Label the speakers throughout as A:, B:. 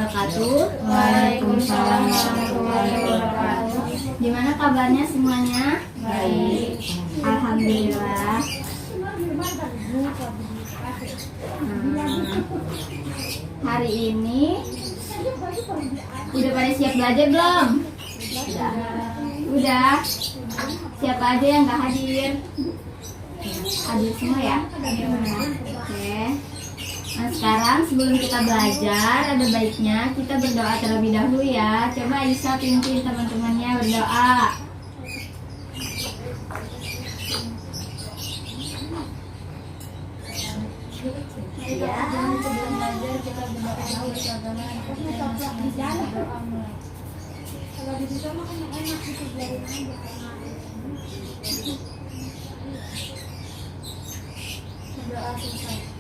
A: wabarakatuh.
B: Waalaikumsalam warahmatullahi wabarakatuh.
A: Gimana kabarnya semuanya?
B: Baik.
A: Alhamdulillah. Hari ini udah pada siap belajar belum? Udah. Siapa aja yang nggak hadir? Hadir semua ya? Oke. Nah, sekarang sebelum kita belajar, ada baiknya kita berdoa terlebih dahulu ya. Coba Aisyah pimpin teman-temannya berdoa.
B: Ya, sebelum belajar kita berdoa dulu bersama. Kalau di situ mah kan enak gitu biarin aja. Berdoa selesai.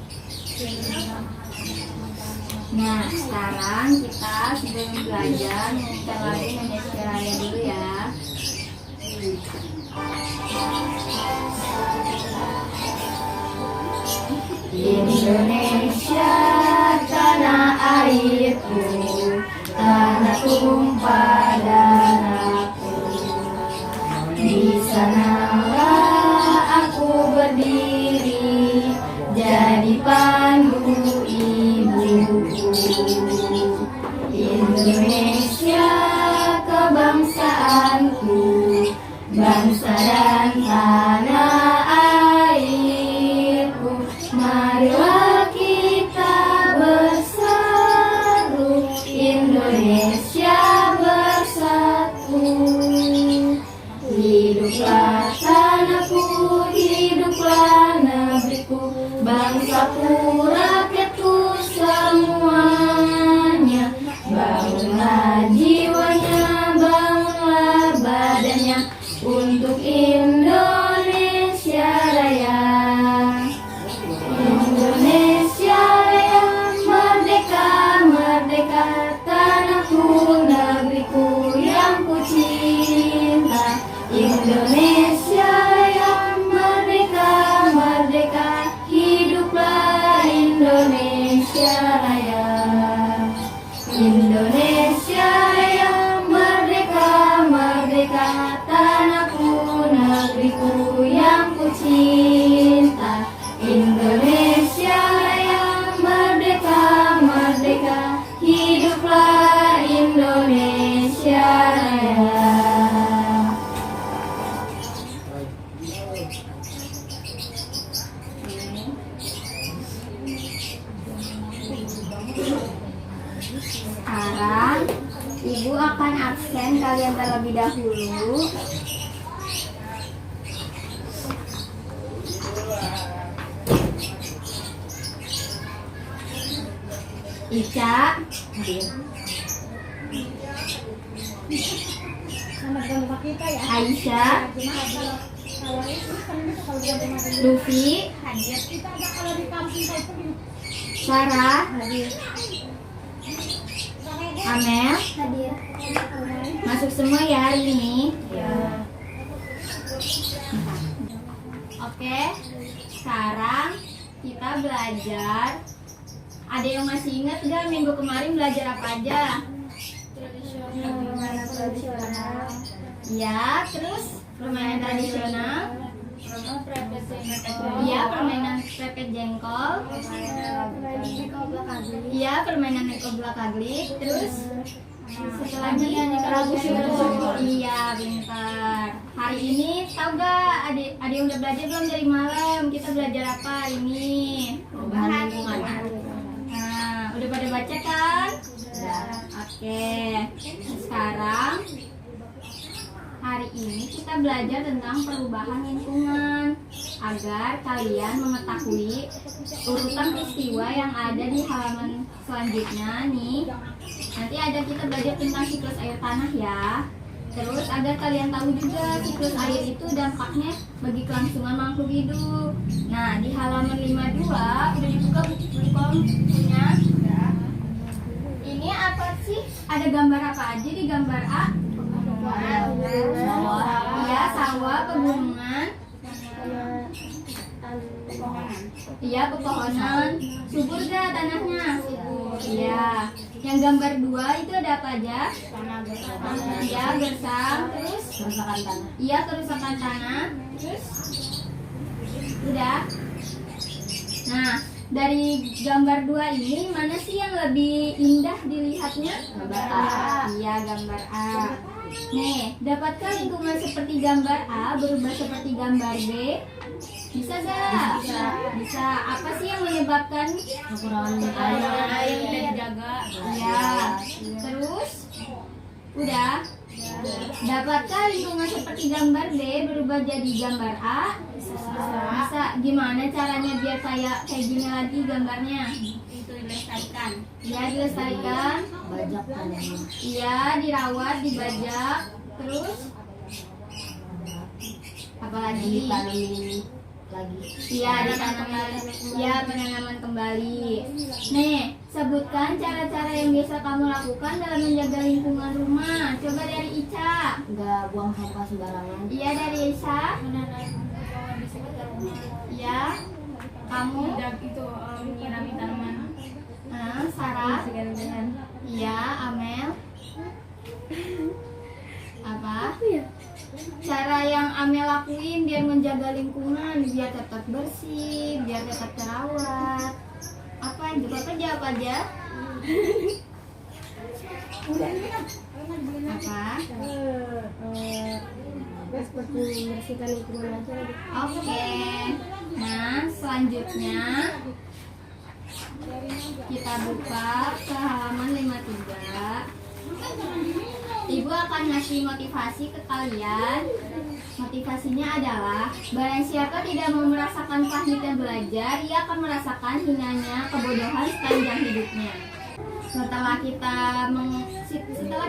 A: Nah, sekarang kita sebelum belajar kita lagu Indonesia Raya dulu ya. Indonesia tanah airku, tanah tumpah darahku. Di sanalah aku berdiri, jadi pandu ibuku. Indonesia kebangsaanku, bangsa dan tanah airku. Marilah kita bersatu, Indonesia bersatu. Hiduplah tanahku, hiduplah negeriku, bangsaku, rakyatku semuanya. Bangunlah jiwanya, bangunlah badannya untuk Indonesia Raya. Indonesia Raya, merdeka, merdeka, tanahku, negeriku yang ku cinta. Indonesia Raya, merdeka, merdeka, hiduplah Indonesia Raya. Indonesia Raya, merdeka, merdeka, tanahku, negeriku yang ku cinta. Indonesia Raya, merdeka, merdeka, hiduplah Indonesia Raya. Sekarang Ibu akan absen kalian terlebih dahulu. Ica,
B: Sama dengan rumah kita ya.
A: Aisyah,
B: Kalau itu kan bisa kalau dia rumah kita.
A: Luffy,
B: Hadir kita ada kalau di kampung saya itu
A: Sarah,
B: hadir.
A: Amel,
B: Hadir.
A: masuk semua ya hari ini.
B: Ya.
A: Oke, sekarang kita belajar. Ada yang masih ingat gak minggu kemarin belajar apa aja?
B: Tradisional.
A: Ya, terus permainan tradisional. Iya, permainan pepet jengkol. Iya, permainan neko belakaglik. Terus satu lagi lagu syukur. Iya, pintar. Hari ini tahu gak ada yang udah belajar belum dari malam? Kita belajar apa hari ini? Perubahan lingkungan. Nah, udah pada baca kan? Oke. Sekarang hari ini kita belajar tentang perubahan lingkungan agar kalian mengetahui urutan peristiwa yang ada di halaman selanjutnya nih. Nanti ada kita belajar tentang siklus air tanah ya. Terus agar kalian tahu juga siklus air itu dampaknya bagi kelangsungan makhluk hidup. Nah, di halaman 52 udah dibuka bukunya. Ini apa sih? Ada gambar apa aja di gambar A? Sawah. Iya, sawah, pegunungan. Iya, pepohonan. Subur gak tanahnya? Subur. Iya. Yang gambar 2 itu ada apa aja?
B: Tanah gersang.
A: Ya, gersang. Terus
C: Kerusakan tanah.
A: iya, kerusakan tanah. Terus udah. Nah, dari gambar 2 ini mana sih yang lebih indah dilihatnya?
C: Gambar A.
A: Iya, gambar A. Nih, dapatkah lingkungan seperti gambar A berubah seperti gambar B? Bisa gak? Bisa. Apa sih yang menyebabkan?
C: Kekurangan
B: Air
C: air.
B: tidak dijaga.
A: Ya. Terus udah. Dapatkah lingkungan seperti gambar B berubah jadi gambar A? Bisa. Gimana caranya biar kayak gini lagi gambarnya?
B: Itu dilestarikan.
A: Ya, dilestarikan.
C: Bajak tanahnya.
A: Iya, dirawat, dibajak. Terus apalagi?
C: Ditanemin lagi.
A: Iya, ditanam lagi. Iya, penanaman kembali. Nih, sebutkan cara-cara yang biasa kamu lakukan dalam menjaga lingkungan rumah. Coba dari Ica.
C: Nggak buang sampah sembarangan.
A: Iya, dari Isa.
B: Menanam pohon di sekitar rumah.
A: Iya. Kamu?
B: Tidak itu menyirami tanaman.
A: Sarah. Iya, Amel. Apa? Cara yang Amel lakuin biar menjaga lingkungan, biar tetap bersih, biar tetap terawat. Apa juga kerja apa aja? Apa?
B: Seperti membersihkan lingkungan aja.
A: Oke. Nah, selanjutnya kita buka ke halaman 53. Ibu akan ngasih motivasi ke kalian. Motivasinya adalah barang siapa tidak mau merasakan pahitnya belajar, ia akan merasakan hinanya kebodohan sepanjang hidupnya. Setelah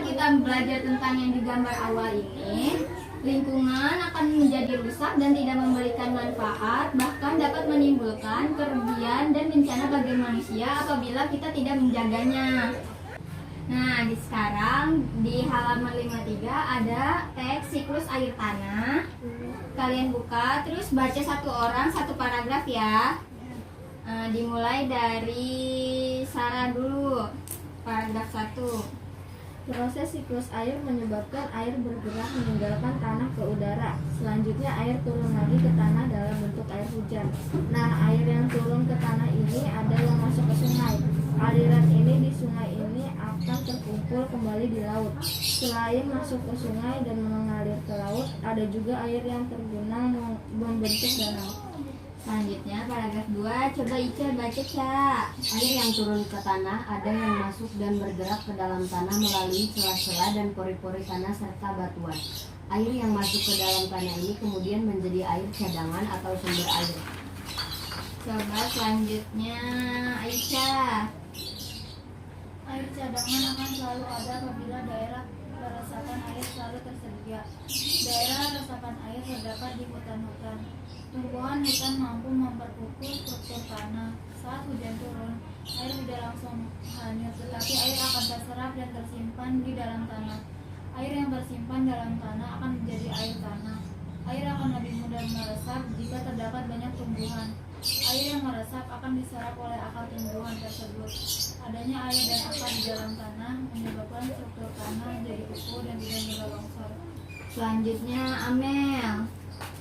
A: kita belajar tentang yang digambar awal ini, lingkungan akan menjadi rusak dan tidak memberikan manfaat, bahkan dapat menimbulkan kerugian dan bencana bagi manusia apabila kita tidak menjaganya. Nah, sekarang di halaman 53 ada teks siklus air tanah. Kalian buka, terus baca satu orang satu paragraf ya. Dimulai dari Sarah dulu. Paragraf 1.
D: Proses siklus air menyebabkan air bergerak meninggalkan tanah ke udara. Selanjutnya air turun lagi ke tanah dalam bentuk air hujan. Nah, air yang turun ke tanah ini ada yang masuk ke sungai. Aliran ini di sungai ini akan terkumpul kembali di laut. Selain masuk ke sungai dan mengalir ke laut, ada juga air yang tergenang membentuk danau.
A: Selanjutnya paragraf 2. Coba Ica baca, Ca.
C: Air yang turun ke tanah ada yang masuk dan bergerak ke dalam tanah melalui celah-celah dan pori-pori tanah serta batuan. Air yang masuk ke dalam tanah ini kemudian menjadi air cadangan atau sumber air.
A: Coba selanjutnya Aisyah.
B: Air cadangan akan selalu ada apabila daerah resapan air selalu tersedia. Daerah resapan air terdapat di hutan-hutan. Tumbuhan hutan mampu memperkukuh struktur tanah. Saat hujan turun, air tidak langsung hanyut, tetapi air akan terserap dan tersimpan di dalam tanah. Air yang tersimpan dalam tanah akan menjadi air tanah. Air akan lebih mudah meresap jika terdapat banyak tumbuhan. Air yang meresap akan diserap oleh akar tumbuhan tersebut. Adanya air dan akar di dalam tanah menyebabkan struktur tanah menjadi kukuh dan tidak mudah longsor.
A: Selanjutnya Amel.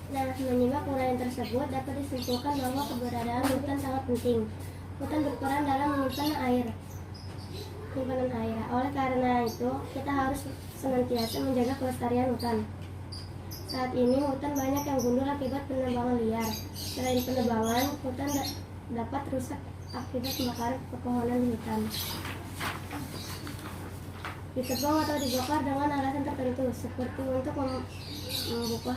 E: Nah, menyimak uraian tersebut dapat disimpulkan bahwa keberadaan hutan sangat penting. Hutan berperan dalam menyimpan simpanan air. Oleh karena itu, kita harus senantiasa menjaga kelestarian hutan. Saat ini, hutan banyak yang gundul akibat penebangan liar. Selain penebangan, hutan dapat rusak akibat kebakaran pepohonan di hutan. Ditebang atau dibakar dengan alasan tertentu, seperti untuk membuka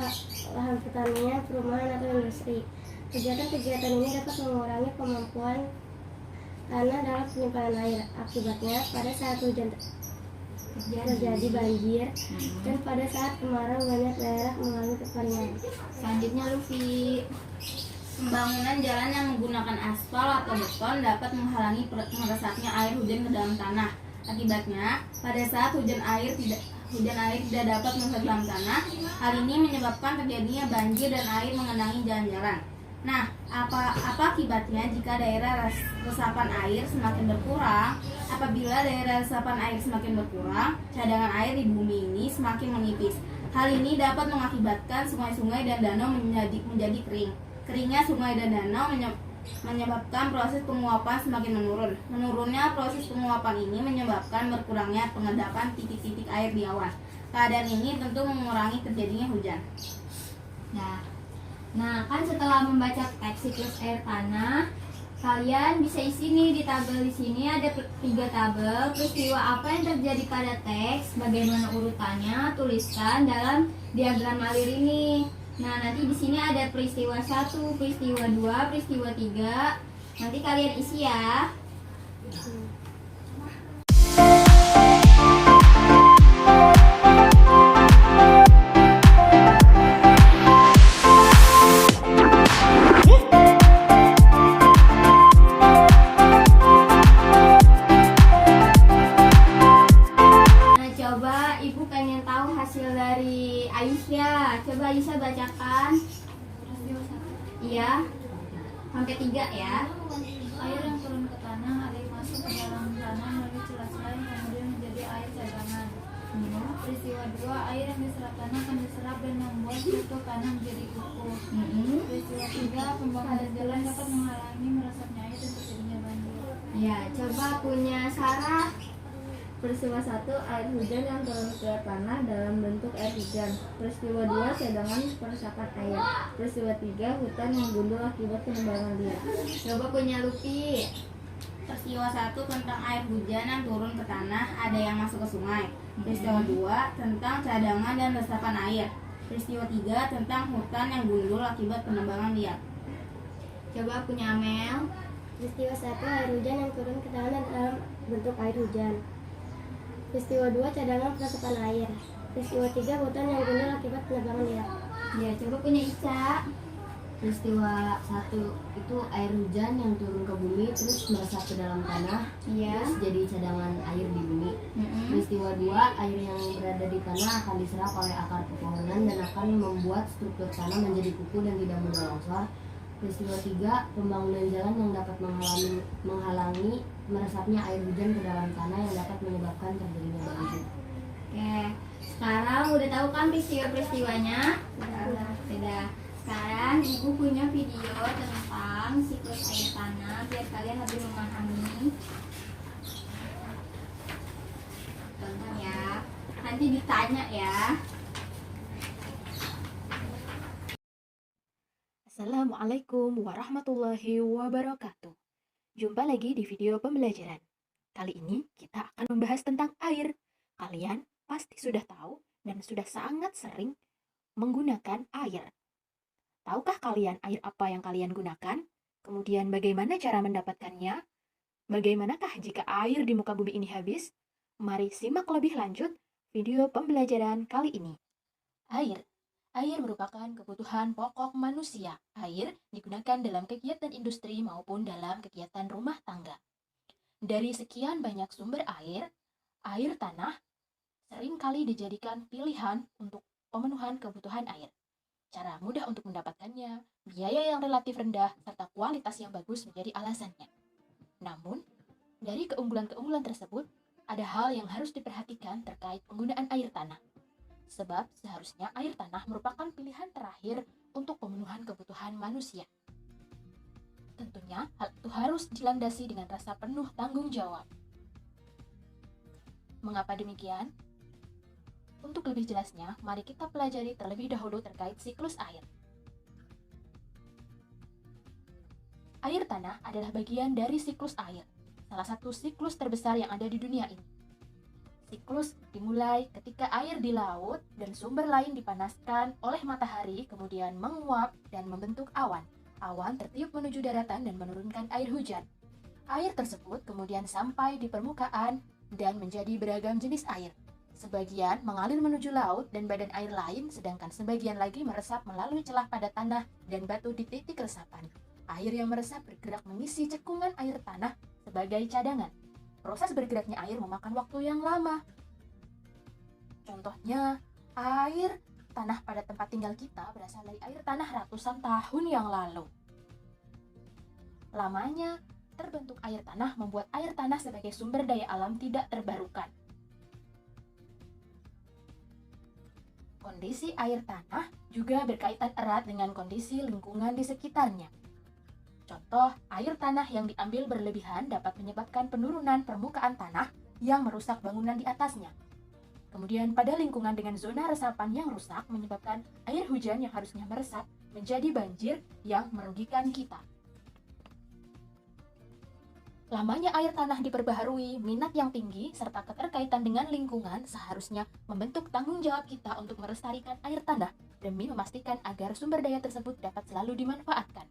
E: lahan pertanian, perumahan, atau industri. Kegiatan-kegiatan ini dapat mengurangi kemampuan tanah dalam penyimpanan air. Akibatnya, pada saat hujan terjadi banjir, dan pada saat kemarau banyak daerah mengalami kekeringan.
A: Selanjutnya Luffy.
B: Pembangunan jalan yang menggunakan aspal atau beton dapat menghalangi meresapnya air hujan ke dalam tanah. Akibatnya, pada saat hujan air tidak dapat masuk dalam tanah. Hal ini menyebabkan terjadinya banjir dan air mengenangi jalan-jalan. Nah, apa akibatnya jika daerah resapan air semakin berkurang? Apabila daerah resapan air semakin berkurang, cadangan air di bumi ini semakin menipis. Hal ini dapat mengakibatkan sungai-sungai dan danau menjadi kering. Keringnya sungai dan danau menyebabkan proses penguapan semakin menurun. Menurunnya proses penguapan ini menyebabkan berkurangnya pengendapan titik-titik air di awan. Keadaan ini tentu mengurangi terjadinya hujan.
A: Nah, kan setelah membaca teks siklus air tanah, kalian bisa isi nih di tabel. Di sini ada 3 tabel peristiwa apa yang terjadi pada teks, bagaimana urutannya, tuliskan dalam diagram alir ini. Nah, nanti di sini ada peristiwa 1, peristiwa 2, peristiwa 3. Nanti kalian isi ya. Coba Aisyah bacakan. Iya, sampai 3 ya.
B: Air yang turun ke tanah ada yang masuk ke dalam tanah melalui celah-celah yang kemudian menjadi air cadangan. Peristiwa 2, air yang diserap tanah akan diserap dan membuat struktur tanah menjadi kuku. Peristiwa 3, pembangunan jalan dapat menghalangi meresapnya air dan terjadinya banjir.
A: Ya, coba punya Sarah.
D: Peristiwa 1, air hujan yang turun ke tanah dalam bentuk air hujan. Peristiwa 2, cadangan peresapan air. Peristiwa 3, hutan yang gundul akibat penebangan liar.
A: Coba punya Lupi.
B: Peristiwa 1 tentang air hujan yang turun ke tanah, ada yang masuk ke sungai. Peristiwa 2 tentang cadangan dan resapan air. Peristiwa 3 tentang hutan yang gundul akibat penebangan liar.
A: Coba punya Amel.
E: Peristiwa 1, air hujan yang turun ke tanah dalam bentuk air hujan. Peristiwa 2, cadangan peresapan air. Peristiwa 3, hutan yang gundul akibat penebangan liar.
A: Ya, coba punya Ica.
C: Peristiwa 1 itu air hujan yang turun ke bumi terus meresap ke dalam tanah,
A: Iya.
C: terus jadi cadangan air di bumi. Peristiwa 2, air yang berada di tanah akan diserap oleh akar pepohonan dan akan membuat struktur tanah menjadi kuku dan tidak mudah longsor. Peristiwa 3, pembangunan jalan yang dapat menghalangi meresapnya air hujan ke dalam tanah yang dapat menyebabkan terjadinya banjir.
A: Oke, sekarang udah tahu kan peristiwa-peristiwanya? Sudah. Sekarang Ibu punya video tentang siklus air tanah biar kalian lebih memahami. Tonton ya. Nanti ditanya ya.
F: Assalamualaikum warahmatullahi wabarakatuh. Jumpa lagi di video pembelajaran. Kali ini kita akan membahas tentang air. Kalian pasti sudah tahu dan sudah sangat sering menggunakan air. Tahukah kalian air apa yang kalian gunakan? Kemudian bagaimana cara mendapatkannya? Bagaimanakah jika air di muka bumi ini habis? Mari simak lebih lanjut video pembelajaran kali ini. Air. Air merupakan kebutuhan pokok manusia. Air digunakan dalam kegiatan industri maupun dalam kegiatan rumah tangga. Dari sekian banyak sumber air, air tanah seringkali dijadikan pilihan untuk pemenuhan kebutuhan air. Cara mudah untuk mendapatkannya, biaya yang relatif rendah, serta kualitas yang bagus menjadi alasannya. Namun, dari keunggulan-keunggulan tersebut, ada hal yang harus diperhatikan terkait penggunaan air tanah. Sebab seharusnya air tanah merupakan pilihan terakhir untuk pemenuhan kebutuhan manusia. Tentunya hal itu harus dilandasi dengan rasa penuh tanggung jawab. Mengapa demikian? Untuk lebih jelasnya, mari kita pelajari terlebih dahulu terkait siklus air. Air tanah adalah bagian dari siklus air, salah satu siklus terbesar yang ada di dunia ini. Siklus dimulai ketika air di laut dan sumber lain dipanaskan oleh matahari, kemudian menguap dan membentuk awan. Awan tertiup menuju daratan dan menurunkan air hujan. Air tersebut kemudian sampai di permukaan dan menjadi beragam jenis air. Sebagian mengalir menuju laut dan badan air lain, sedangkan sebagian lagi meresap melalui celah pada tanah dan batu di titik resapan. Air yang meresap bergerak mengisi cekungan air tanah sebagai cadangan. Proses bergeraknya air memakan waktu yang lama. Contohnya, air tanah pada tempat tinggal kita berasal dari air tanah ratusan tahun yang lalu. Lamanya terbentuk air tanah membuat air tanah sebagai sumber daya alam tidak terbarukan. Kondisi air tanah juga berkaitan erat dengan kondisi lingkungan di sekitarnya. Contoh, air tanah yang diambil berlebihan dapat menyebabkan penurunan permukaan tanah yang merusak bangunan di atasnya. Kemudian pada lingkungan dengan zona resapan yang rusak menyebabkan air hujan yang harusnya meresap menjadi banjir yang merugikan kita. Lamanya air tanah diperbaharui, minat yang tinggi, serta keterkaitan dengan lingkungan seharusnya membentuk tanggung jawab kita untuk melestarikan air tanah demi memastikan agar sumber daya tersebut dapat selalu dimanfaatkan.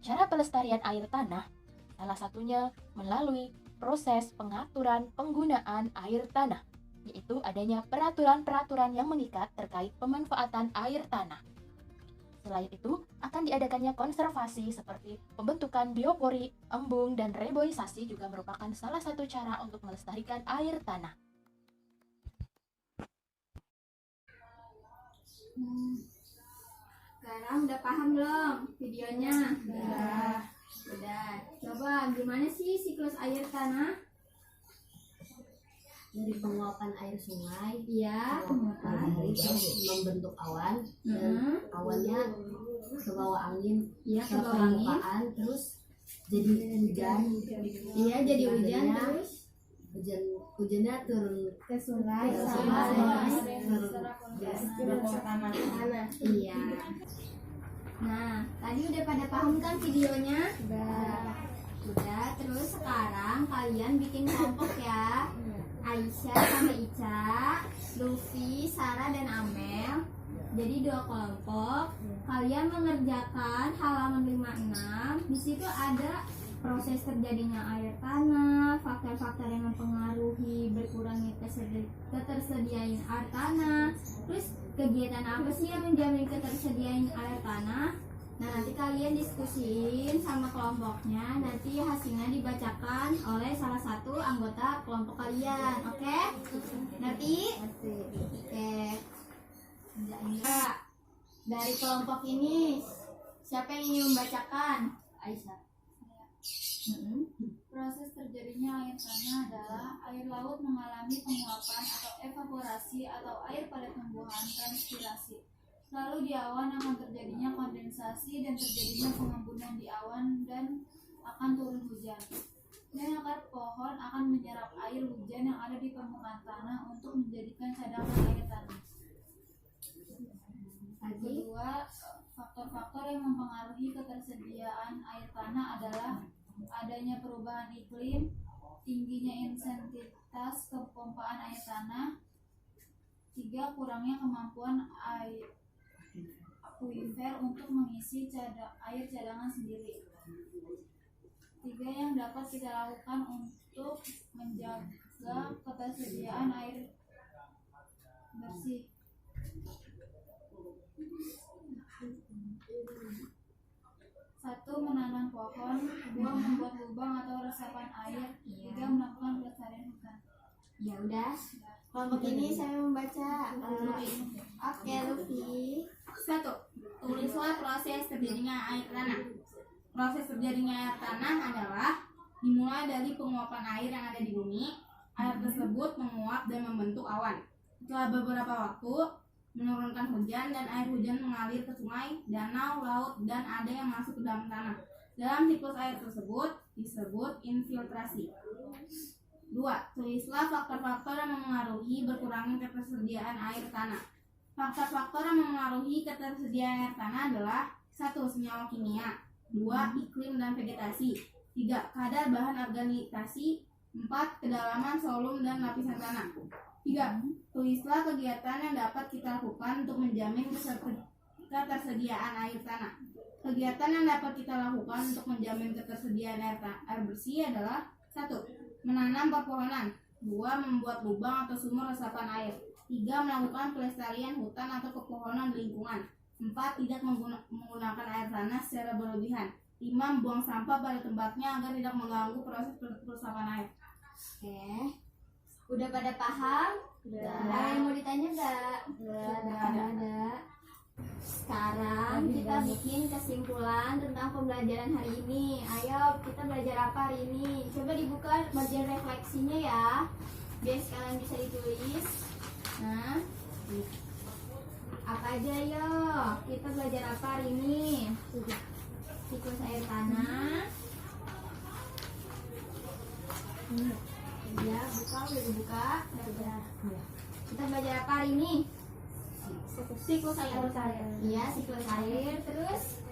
F: Cara pelestarian air tanah, salah satunya melalui proses pengaturan penggunaan air tanah, yaitu adanya peraturan-peraturan yang mengikat terkait pemanfaatan air tanah. Selain itu, akan diadakannya konservasi seperti pembentukan biopori, embung, dan reboisasi juga merupakan salah satu cara untuk melestarikan air tanah.
A: Sekarang udah paham belum videonya? Udah. Coba gimana sih siklus air tanah?
C: Dari penguapan air sungai,
A: Iya,
C: matahari terus membentuk awan, dan awannya ke bawah angin,
A: Iya,
C: ke
A: ke bawah angin.
C: permukaan, terus jadi hujan.
A: Iya, jadi hujan
C: Hujannya-
A: terus
C: Hujannya turun
A: ke sungai
C: ke
A: sama
C: sungai,
A: terus.
C: turun ke tanah.
A: Iya. Nah, tadi udah pada paham kan videonya? Udah, terus sekarang kalian bikin kelompok ya. Aisyah sama Ica, Luffy, Sarah, dan Amel. Jadi 2 kelompok. Kalian mengerjakan halaman 56. Di situ ada proses terjadinya air tanah, faktor-faktor yang mempengaruhi berkurangnya ketersediaan air tanah. Terus kegiatan apa sih yang menjamin ketersediaan air tanah? Nah, nanti kalian diskusiin sama kelompoknya, nanti hasilnya dibacakan oleh salah satu anggota kelompok kalian, oke? Ngerti? Oke. Enggak. Dari kelompok ini, siapa yang ingin membacakan?
C: Aisyah.
B: Proses terjadinya air tanah adalah air laut mengalami penguapan atau evaporasi atau air pada tumbuhan transpirasi. Lalu di awan akan terjadinya kondensasi dan terjadinya pengembunan di awan dan akan turun hujan. Dan akar pohon akan menyerap air hujan yang ada di permukaan tanah untuk menjadikan cadangan air tanah. Kedua, faktor-faktor yang mempengaruhi ketersediaan air tanah adalah adanya perubahan iklim, tingginya intensitas kepompaan air tanah. 3, kurangnya kemampuan akuifer untuk mengisi air cadangan sendiri. 3, yang dapat kita lakukan untuk menjaga ketersediaan air bersih. 1, menanam pohon. 2, membuat lubang atau resapan air. 3, melakukan pelestarian hutan.
A: Ya udah. Kelompok ini saya membaca. Oke, Luffy. 1. Tulislah proses terjadinya air tanah. Proses terjadinya air tanah adalah dimulai dari penguapan air yang ada di bumi. Air tersebut menguap dan membentuk awan. Setelah beberapa waktu, menurunkan hujan dan air hujan mengalir ke sungai, danau, laut, dan ada yang masuk ke dalam tanah. Dalam siklus air tersebut disebut infiltrasi. 2. Tulislah faktor-faktor yang memengaruhi berkurangnya ketersediaan air tanah. Faktor-faktor yang memengaruhi ketersediaan air tanah adalah 1. Senyawa kimia. 2. Iklim dan vegetasi. 3. Kadar bahan organisasi. 4. Kedalaman, volume, dan lapisan tanah. 3. Tulislah kegiatan yang dapat kita lakukan untuk menjamin ketersediaan air tanah. Kegiatan yang dapat kita lakukan untuk menjamin ketersediaan air bersih adalah 1. Menanam pepohonan. 2. Membuat lubang atau sumur resapan air. 3. Melakukan pelestarian hutan atau pepohonan di lingkungan. 4. Tidak menggunakan air tanah secara berlebihan. 5. Membuang sampah pada tempatnya agar tidak mengganggu proses peresapan air. Oke. Udah pada paham? Udah. Ada yang mau ditanya enggak? Udah. Ada. Sekarang Sekarang kita bikin kesimpulan tentang pembelajaran hari ini. Ayo kita belajar apa hari ini? Coba dibuka bagian refleksinya ya, biar kalian bisa ditulis. Nah, apa aja yo? Kita belajar apa hari ini? Siklus air tanah. Ya, buka, udah dibuka. Kita belajar apa hari ini? Siklus air. Iya, siklus air. Terus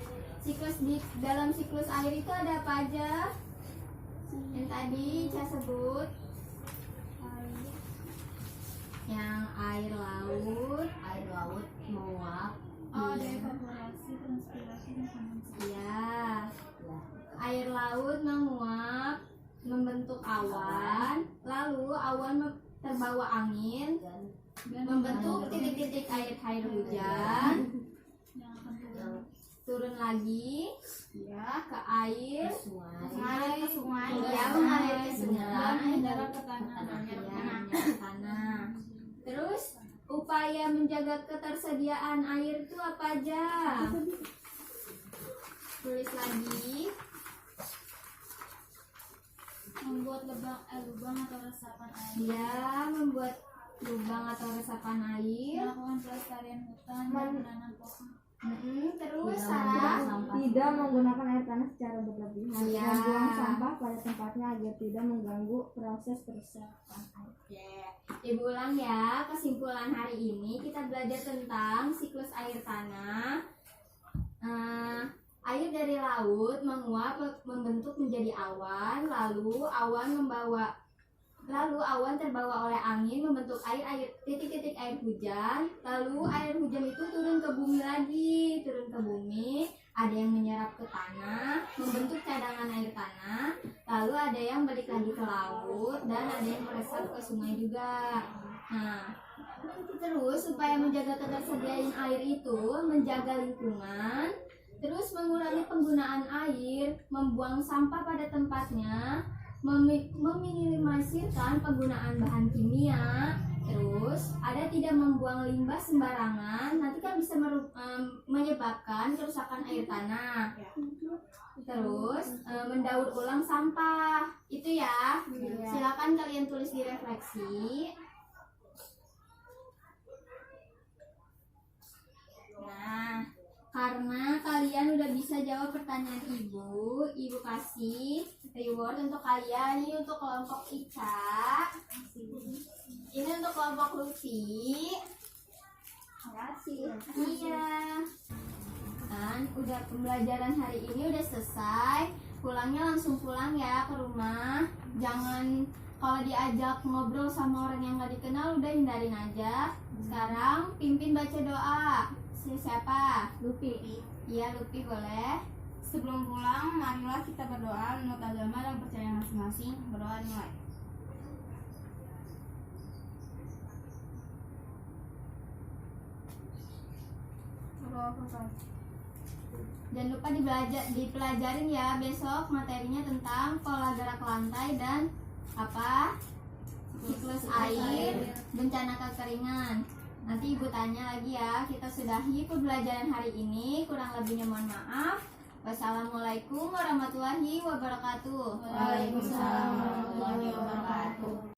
A: siklus di dalam siklus air itu ada apa aja? Yang tadi saya sebut. Yang air laut
C: menguap.
B: Oh, ada evaporasi, transpirasi, dan kondensasi.
A: Iya. Air laut menguap, membentuk awan, lalu awan terbawa angin, membentuk titik-titik air hujan,
B: Yang akan turun.
A: turun lagi ya ke air,
C: Sungai.
A: ke sungai, ya mengalir ke sungai,
B: Dan mendarat ke tanah.
A: ya ke tanah. Terus upaya menjaga ketersediaan air itu apa aja? Tulis lagi.
B: Membuat lubang atau resapan air.
A: Ya, membuat lubang atau resapan air.
B: Melakukan pelestarian hutan dan menanam pohon.
A: Terus
C: Tidak
A: Sarah,
C: membuang sampah.
D: Tidak menggunakan air tanah secara berlebihan.
A: Iya.
D: Membuang sampah pada tempatnya agar tidak mengganggu proses peresapan air.
A: oke, Ibu ulang ya. Kesimpulan hari ini kita belajar tentang siklus air tanah. Air dari laut menguap membentuk menjadi awan, lalu awan terbawa oleh angin membentuk titik-titik air hujan, lalu air hujan itu turun ke bumi lagi, ada yang menyerap ke tanah, membentuk cadangan air tanah, lalu ada yang balik lagi ke laut, dan ada yang meresap ke sungai juga. Nah, terus supaya menjaga ketersediaan air itu, menjaga lingkungan, terus mengurangi penggunaan air, membuang sampah pada tempatnya, meminimalisirkan penggunaan bahan kimia, terus ada tidak membuang limbah sembarangan, nanti kan bisa menyebabkan kerusakan air tanah. Terus mendaur ulang sampah, itu ya. Silakan kalian tulis di refleksi. Nah, karena kalian udah bisa jawab pertanyaan ibu kasih reward untuk kalian. Ini untuk kelompok Ica, ini untuk kelompok Lutfi. Makasih. Iya. Kan udah pembelajaran hari ini udah selesai. Pulangnya langsung pulang ya ke rumah. Jangan kalau diajak ngobrol sama orang yang gak dikenal udah hindarin aja. Sekarang pimpin baca doa. Siapa?
D: Lupi.
A: Iya, Lutfi boleh.
B: Sebelum pulang, marilah kita berdoa menurut agama dan percaya masing-masing. Berdoa dimulai.
A: Jangan lupa dipelajarin ya besok materinya tentang pola gerak lantai dan apa? Siklus air, bencana kekeringan. Nanti ibu tanya lagi ya. Kita sudahi pembelajaran hari ini. Kurang lebihnya mohon maaf. Wassalamualaikum warahmatullahi wabarakatuh.
B: Waalaikumsalam warahmatullahi wabarakatuh.